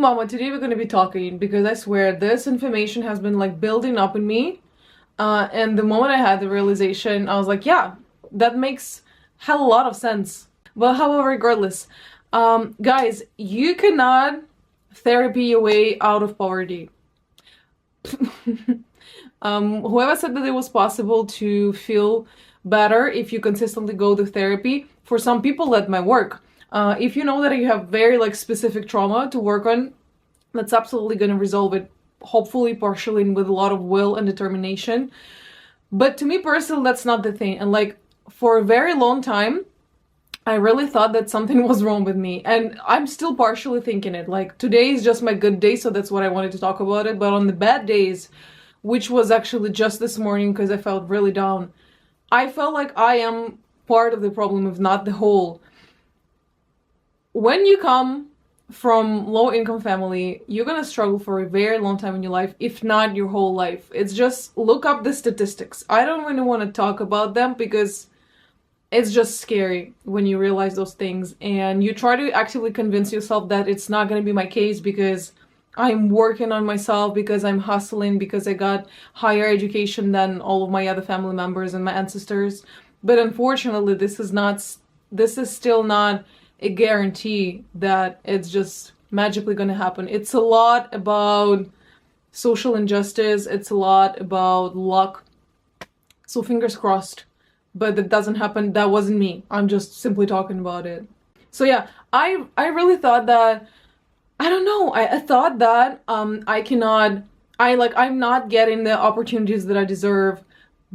Mama, today we're going to be talking because I swear this information has been like building up in me. And the moment I had the realization, I was like, yeah, that makes hell a lot of sense. But however, regardless, guys, you cannot therapy your way out of poverty. Whoever said that it was possible to feel better if you consistently go to therapy, for some people that might work. If you know that you have very like specific trauma to work on, that's absolutely going to resolve it, hopefully partially and with a lot of will and determination. But to me personally, that's not the thing. And like for a very long time, I really thought that something was wrong with me, and I'm still partially thinking it. Like today is just my good day, so that's what I wanted to talk about it. But on the bad days, which was actually just this morning because I felt really down, I felt like I am part of the problem, if not the whole. When you come from low-income family, you're gonna struggle for a very long time in your life, if not your whole life. It's just look up the statistics. I don't really want to talk about them because it's just scary when you realize those things and you try to actively convince yourself that it's not going to be my case because I'm working on myself, because I'm hustling, because I got higher education than all of my other family members and my ancestors. But unfortunately, this is still not a guarantee that it's just magically going to happen. It's a lot about social injustice. It's a lot about luck. So fingers crossed. But that doesn't happen. That wasn't me. I'm just simply talking about it. So yeah, I really thought that, I don't know, I thought that I'm not getting the opportunities that I deserve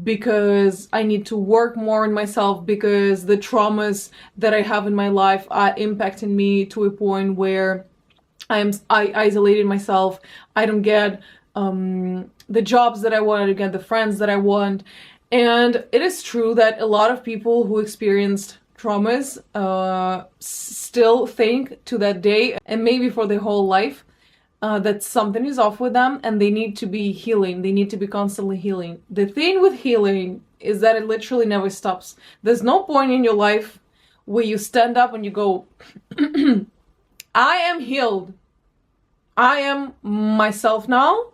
because I need to work more on myself, because the traumas that I have in my life are impacting me to a point where I isolated myself. I don't get the jobs that I want, I don't get the friends that I want. And it is true that a lot of people who experienced traumas still think to that day, and maybe for their whole life, that something is off with them and they need to be healing. They need to be constantly healing. The thing with healing is that it literally never stops. There's no point in your life where you stand up and you go, I am healed. I am myself now.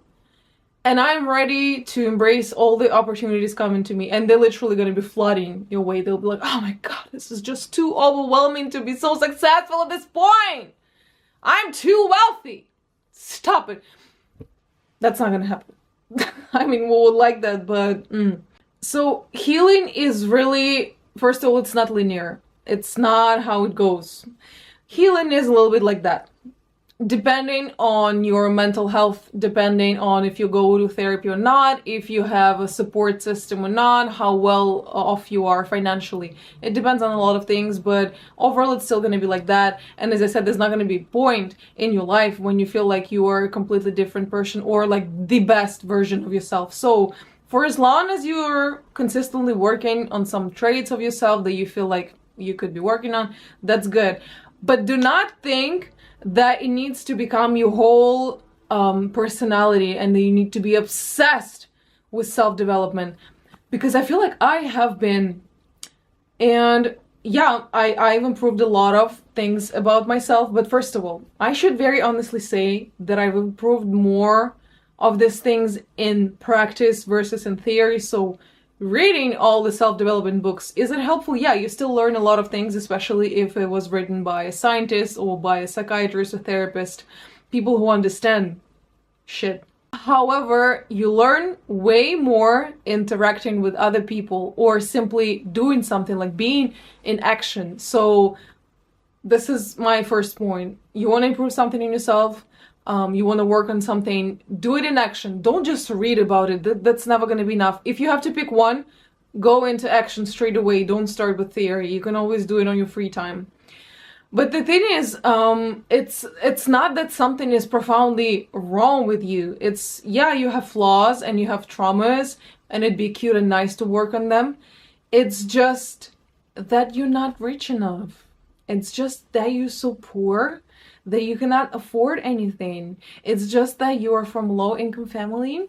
And I'm ready to embrace all the opportunities coming to me. And they're literally going to be flooding your way. They'll be like, oh my God, this is just too overwhelming to be so successful at this point. I'm too wealthy. Stop it. That's not going to happen. I mean, we would like that, but... So healing is really, first of all, it's not linear. It's not how it goes. Healing is a little bit like that. Depending on your mental health, depending on if you go to therapy or not, if you have a support system or not, how well off you are financially. It depends on a lot of things, but overall it's still going to be like that. And as I said, there's not going to be a point in your life when you feel like you are a completely different person or like the best version of yourself. So for as long as you're consistently working on some traits of yourself that you feel like you could be working on, that's good. But do not think that it needs to become your whole personality and that you need to be obsessed with self-development, because I feel like I have been. And yeah, I've improved a lot of things about myself, but first of all, I should very honestly say that I've improved more of these things in practice versus in theory. So reading all the self-development books, is it helpful? Yeah, you still learn a lot of things, especially if it was written by a scientist or by a psychiatrist or therapist, people who understand shit. However, you learn way more interacting with other people or simply doing something, like being in action. So this is my first point. You want to improve something in yourself, you want to work on something, do it in action. Don't just read about it. That's never going to be enough. If you have to pick one, go into action straight away. Don't start with theory. You can always do it on your free time. But the thing is, it's not that something is profoundly wrong with you. It's, yeah, you have flaws and you have traumas and it'd be cute and nice to work on them. It's just that you're not rich enough. It's just that you're so poor that you cannot afford anything. It's just that you are from low-income family,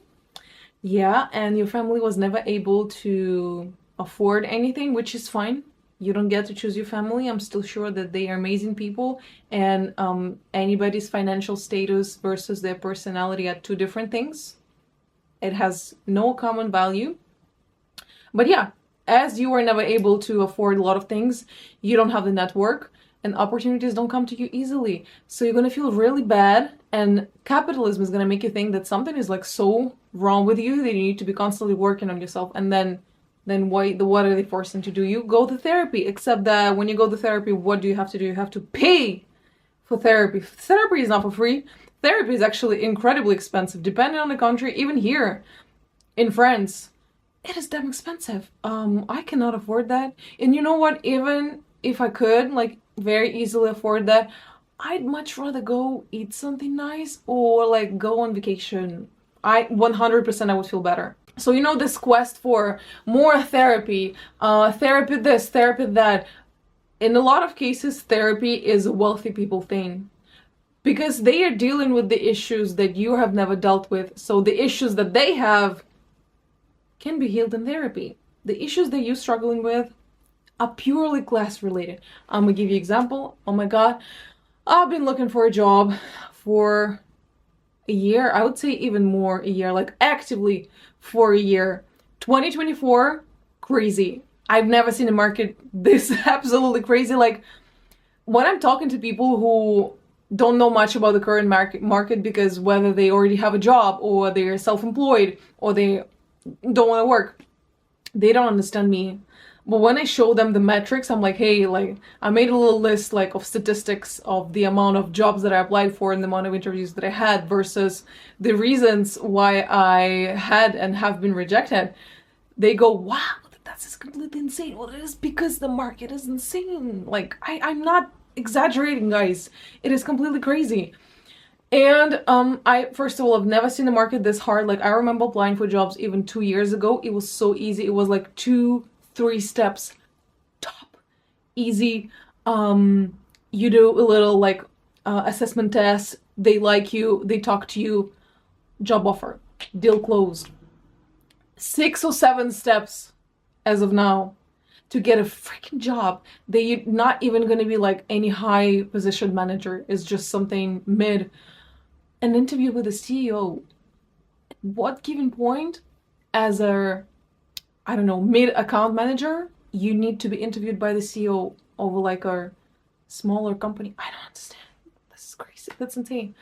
yeah, and your family was never able to afford anything, which is fine. You don't get to choose your family. I'm still sure that they are amazing people, and anybody's financial status versus their personality are two different things. It has no common value. But yeah, as you are never able to afford a lot of things, you don't have the network, and opportunities don't come to you easily. So you're gonna feel really bad, and capitalism is gonna make you think that something is like so wrong with you that you need to be constantly working on yourself. And then what are they forcing to do? You go to therapy, except that when you go to therapy, what do you have to do? You have to pay for therapy. Therapy is not for free. Therapy is actually incredibly expensive, depending on the country. Even here in France, it is damn expensive. I cannot afford that. And you know what? Even if I could, like, very easily afford that, I'd much rather go eat something nice or like go on vacation. 100% I would feel better. So you know, this quest for more therapy, therapy this, therapy that, in a lot of cases, therapy is a wealthy people thing. Because they are dealing with the issues that you have never dealt with. So the issues that they have can be healed in therapy. The issues that you're struggling with are purely class related. I'm gonna give you an example. Oh my god, I've been looking for a job for a year. I would say even more, a year, like actively for a year. 2024, crazy. I've never seen a market this absolutely crazy. Like, when I'm talking to people who don't know much about the current market because whether they already have a job or they're self-employed or they don't want to work, they don't understand me. But when I show them the metrics, I'm like, hey, like, I made a little list like of statistics of the amount of jobs that I applied for and the amount of interviews that I had versus the reasons why I had and have been rejected. They go, wow, that's completely insane. Well, it is because the market is insane. Like, I'm not exaggerating, guys. It is completely crazy. And I, first of all, I've never seen the market this hard. Like, I remember applying for jobs even 2 years ago. It was so easy. It was like 2-3 steps top, easy. You do a little like assessment test, they like you, they talk to you, job offer, deal closed. 6 or 7 steps as of now to get a freaking job. They're not even going to be like any high position manager. It's just something mid. An interview with a CEO. At what given point, as a, I don't know, mid account manager, you need to be interviewed by the CEO over like a smaller company? I don't understand. This is crazy. That's insane.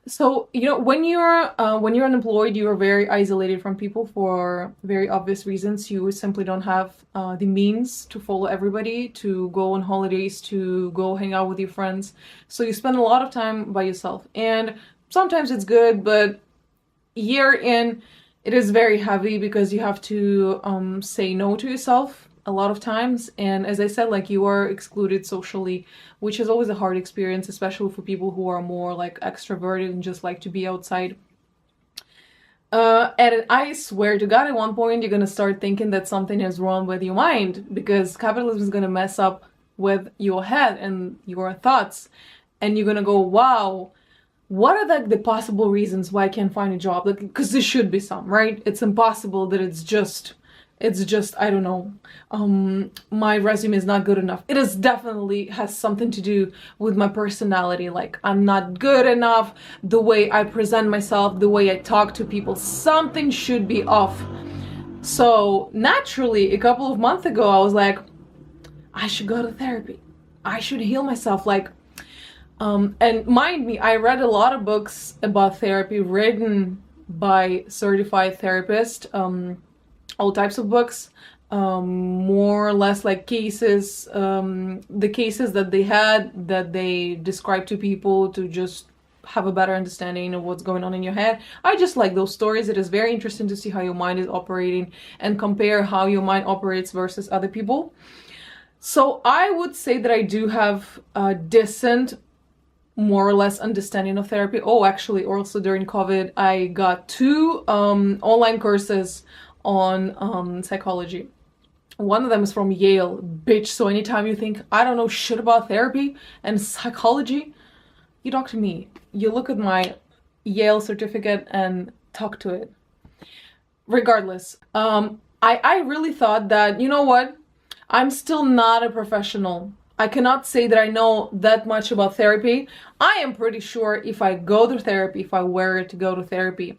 So, you know, when you're unemployed, you are very isolated from people for very obvious reasons. You simply don't have the means to follow everybody, to go on holidays, to go hang out with your friends. So you spend a lot of time by yourself. And sometimes it's good, but year in, it is very heavy because you have to say no to yourself a lot of times. And as I said, like, you are excluded socially, which is always a hard experience, especially for people who are more like extroverted and just like to be outside. And I swear to God, at one point you're gonna start thinking that something is wrong with your mind because capitalism is gonna mess up with your head and your thoughts, and you're gonna go, wow, what are the possible reasons why I can't find a job? Like, because there should be some, right? It's impossible that it's just, I don't know, my resume is not good enough. It is definitely has something to do with my personality. Like, I'm not good enough, the way I present myself, the way I talk to people, something should be off. So naturally, a couple of months ago, I was like, I should go to therapy. I should heal myself. Like, and mind me, I read a lot of books about therapy written by certified therapists, all types of books, more or less like cases, the cases that they had, that they described to people to just have a better understanding of what's going on in your head. I just like those stories. It is very interesting to see how your mind is operating and compare how your mind operates versus other people. So I would say that I do have a decent, more or less understanding of therapy. Oh, actually, also during COVID, I got 2 online courses on psychology. One of them is from Yale, bitch. So anytime you think I don't know shit about therapy and psychology, you talk to me. You look at my Yale certificate and talk to it. Regardless, I really thought that, you know what, I'm still not a professional. I cannot say that I know that much about therapy. I am pretty sure if I go to therapy, if I were to go to therapy,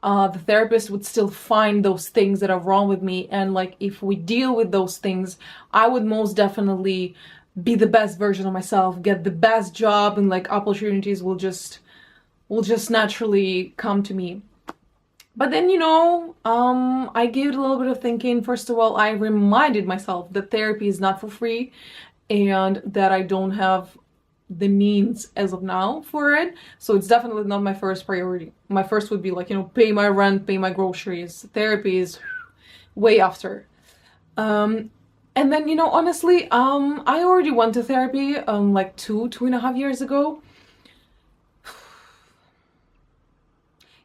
the therapist would still find those things that are wrong with me. And like, if we deal with those things, I would most definitely be the best version of myself, get the best job, and like opportunities will just naturally come to me. But then, I gave it a little bit of thinking. First of all, I reminded myself that therapy is not for free and that I don't have the means as of now for it. So it's definitely not my first priority. My first would be like, pay my rent, pay my groceries. Therapy is way after. And then, honestly, I already went to therapy, like 2.5 years ago.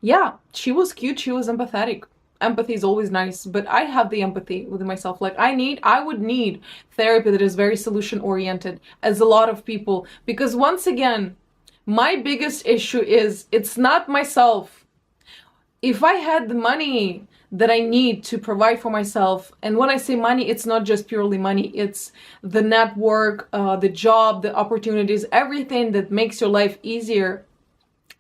Yeah, she was cute, she was empathetic. Empathy is always nice, but I have the empathy within myself. Like, I would need therapy that is very solution oriented, as a lot of people, because once again, my biggest issue is it's not myself. If I had the money that I need to provide for myself, and when I say money, it's not just purely money, it's the network, the job, the opportunities, everything that makes your life easier,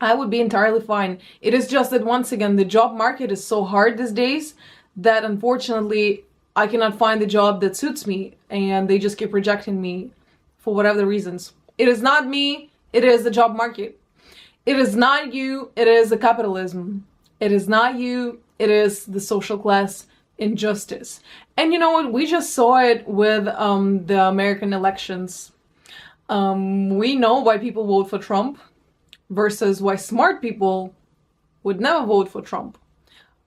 I would be entirely fine. It is just that, once again, the job market is so hard these days that unfortunately I cannot find the job that suits me, and they just keep rejecting me for whatever the reasons. It is not me, it is the job market. It is not you, it is the capitalism. It is not you, it is the social class injustice. And you know what? We just saw it with the American elections. We know why people vote for Trump versus why smart people would never vote for Trump.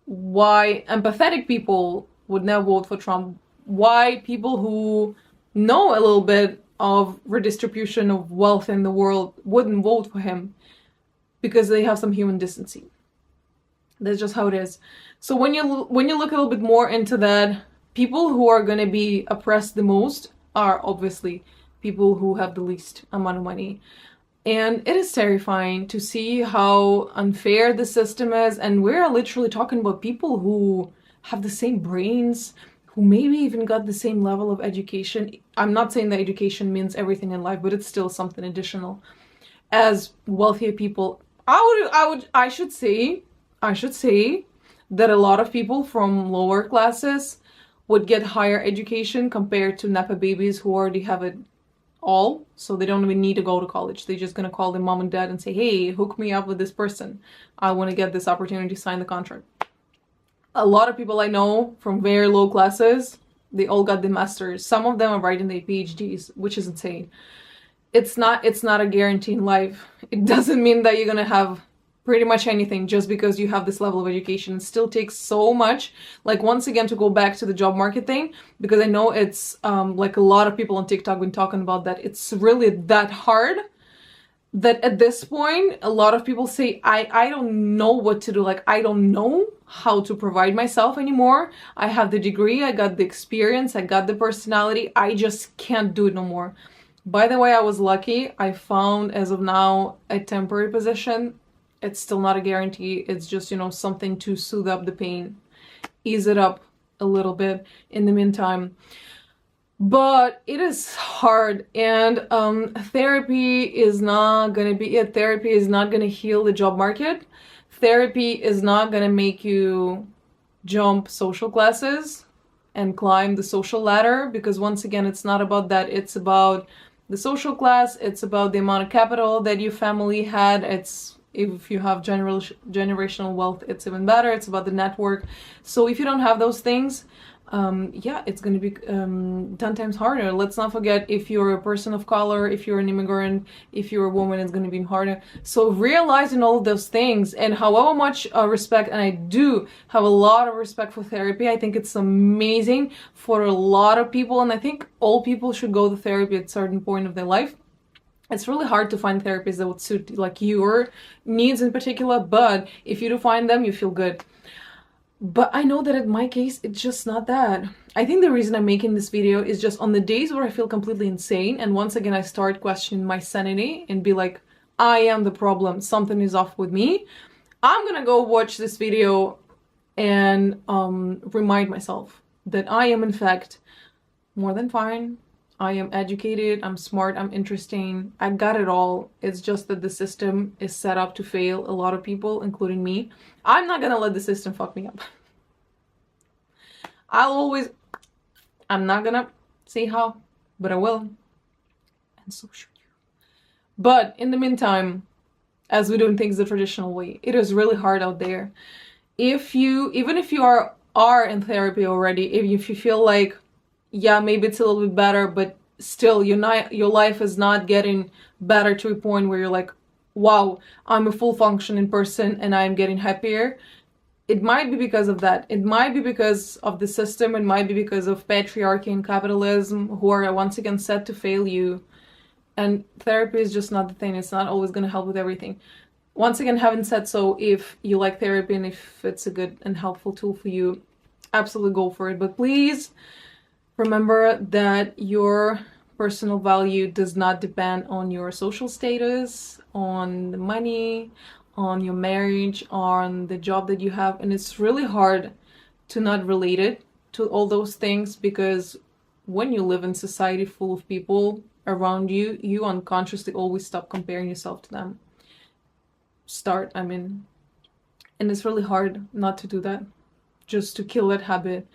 Why empathetic people would never vote for Trump. Why people who know a little bit of redistribution of wealth in the world wouldn't vote for him, because they have some human decency. That's just how it is. So when you look a little bit more into that, people who are going to be oppressed the most are obviously people who have the least amount of money. And it is terrifying to see how unfair the system is. And we're literally talking about people who have the same brains, who maybe even got the same level of education. I'm not saying that education means everything in life, but it's still something additional. As wealthier people, I should say that a lot of people from lower classes would get higher education compared to Nepa babies who already have it all, so they don't even need to go to college. They're just gonna call their mom and dad and say, hey, hook me up with this person. I want to get this opportunity to sign the contract. A lot of people I know from very low classes, they all got the masters. Some of them are writing their PhDs, which is insane. It's not a guarantee in life. It doesn't mean that you're gonna have pretty much anything just because you have this level of education. It still takes so much. Like, once again, to go back to the job market thing, because I know it's like a lot of people on TikTok been talking about that. It's really that hard that at this point, a lot of people say, I don't know what to do. Like, I don't know how to provide myself anymore. I have the degree, I got the experience, I got the personality. I just can't do it no more. By the way, I was lucky. I found, as of now, a temporary position. It's still not a guarantee. It's just, something to soothe up the pain, ease it up a little bit in the meantime. But it is hard, and therapy is not gonna be it. Therapy is not gonna heal the job market. Therapy is not gonna make you jump social classes and climb the social ladder, because once again, it's not about that. It's about the social class. It's about the amount of capital that your family had. If you have generational wealth, it's even better. It's about the network. So if you don't have those things, it's going to be 10 times harder. Let's not forget, if you're a person of color, if you're an immigrant, if you're a woman, it's going to be harder. So realizing all of those things, and however much respect, and I do have a lot of respect for therapy. I think it's amazing for a lot of people, and I think all people should go to therapy at a certain point of their life. It's really hard to find therapists that would suit like your needs in particular, but if you do find them, you feel good. But I know that in my case, it's just not that. I think the reason I'm making this video is just on the days where I feel completely insane, and once again I start questioning my sanity and be like, I am the problem, something is off with me. I'm gonna go watch this video and remind myself that I am in fact more than fine. I am educated, I'm smart, I'm interesting, I got it all. It's just that the system is set up to fail a lot of people, including me. I'm not gonna let the system fuck me up. I'm not gonna say how, but I will. And so should you. But in the meantime, as we're doing things the traditional way, it is really hard out there. Even if you are in therapy already, if you feel like, yeah, maybe it's a little bit better, but still your life is not getting better to a point where you're like, wow, I'm a full functioning person and I'm getting happier. It might be because of that. It might be because of the system. It might be because of patriarchy and capitalism, who are once again set to fail you. And therapy is just not the thing. It's not always going to help with everything. Once again, having said so, if you like therapy and if it's a good and helpful tool for you, absolutely go for it. But please remember that your personal value does not depend on your social status, on the money, on your marriage, on the job that you have. And it's really hard to not relate it to all those things, because when you live in society full of people around you, you unconsciously always stop comparing yourself to them. And it's really hard not to do that, just to kill that habit.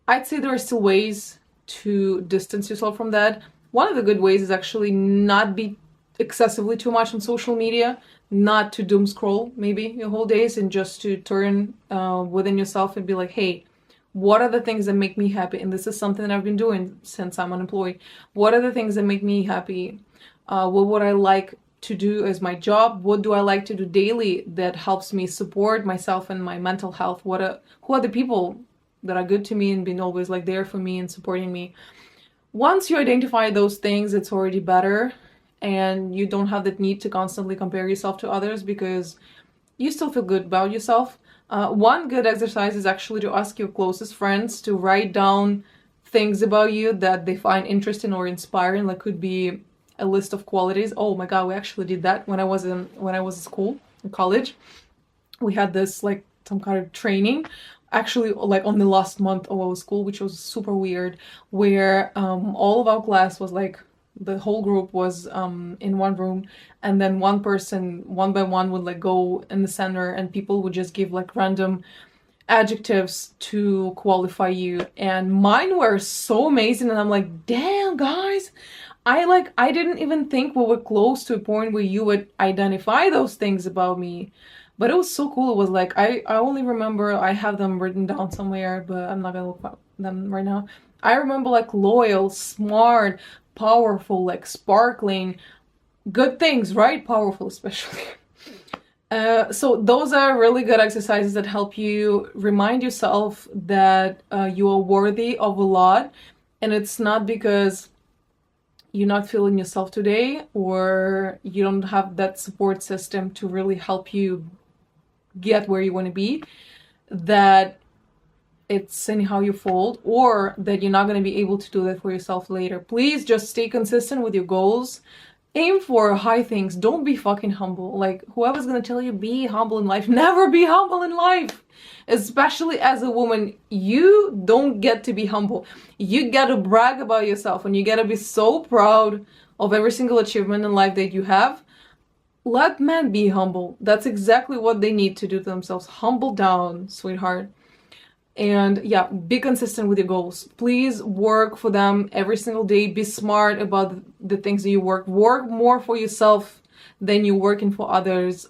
I'd say there are still ways to distance yourself from that. One of the good ways is actually not be excessively too much on social media, not to doom scroll maybe your whole days, and just to turn within yourself and be like, hey, what are the things that make me happy? And this is something that I've been doing since I'm unemployed. What are the things that make me happy? What would I like to do as my job? What do I like to do daily that helps me support myself and my mental health? Who are the people that are good to me and been always like there for me and supporting me? Once you identify those things, it's already better, and you don't have that need to constantly compare yourself to others, because you still feel good about yourself. One good exercise is actually to ask your closest friends to write down things about you that they find interesting or inspiring. Like, could be a list of qualities. Oh my god, we actually did that when I was in school, in college. We had this like some kind of training, actually like on the last month of our school, which was super weird, where all of our class was like, the whole group was in one room, and then one person one by one would like go in the center, and people would just give like random adjectives to qualify you. And mine were so amazing, and I'm like, damn guys, I didn't even think we were close to a point where you would identify those things about me. But it was so cool. It was like, I only remember, I have them written down somewhere, but I'm not gonna look at them right now. I remember like loyal, smart, powerful, like sparkling, good things, right? Powerful especially. So those are really good exercises that help you remind yourself that you are worthy of a lot. And it's not because you're not feeling yourself today, or you don't have that support system to really help you get where you want to be, that it's anyhow your fault, or that you're not going to be able to do that for yourself later. Please just stay consistent with your goals. Aim for high things. Don't be fucking humble. Like, whoever's going to tell you be humble in life, never be humble in life. Especially as a woman, you don't get to be humble. You get to brag about yourself, and you get to be so proud of every single achievement in life that you have. Let men be humble. That's exactly what they need to do to themselves. Humble down, sweetheart. And yeah, be consistent with your goals. Please work for them every single day. Be smart about the things that you work. Work more for yourself than you're working for others.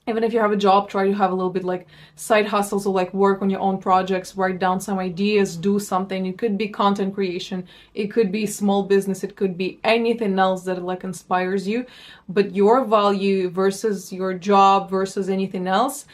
Even if you have a job, try to have a little bit like side hustles, or like work on your own projects, write down some ideas, do something. It could be content creation, it could be small business, it could be anything else that like inspires you. But your value versus your job versus anything else,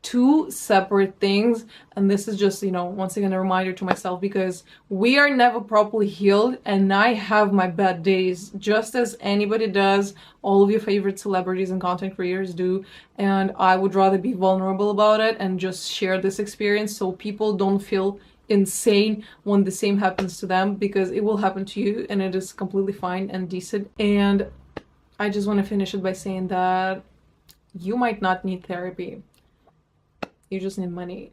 two separate things. And this is just, once again, a reminder to myself, because we are never properly healed, and I have my bad days just as anybody does. All of your favorite celebrities and content creators do. And I would rather be vulnerable about it and just share this experience, so people don't feel insane when the same happens to them, because it will happen to you, and it is completely fine and decent. And I just want to finish it by saying that you might not need therapy. You just need money.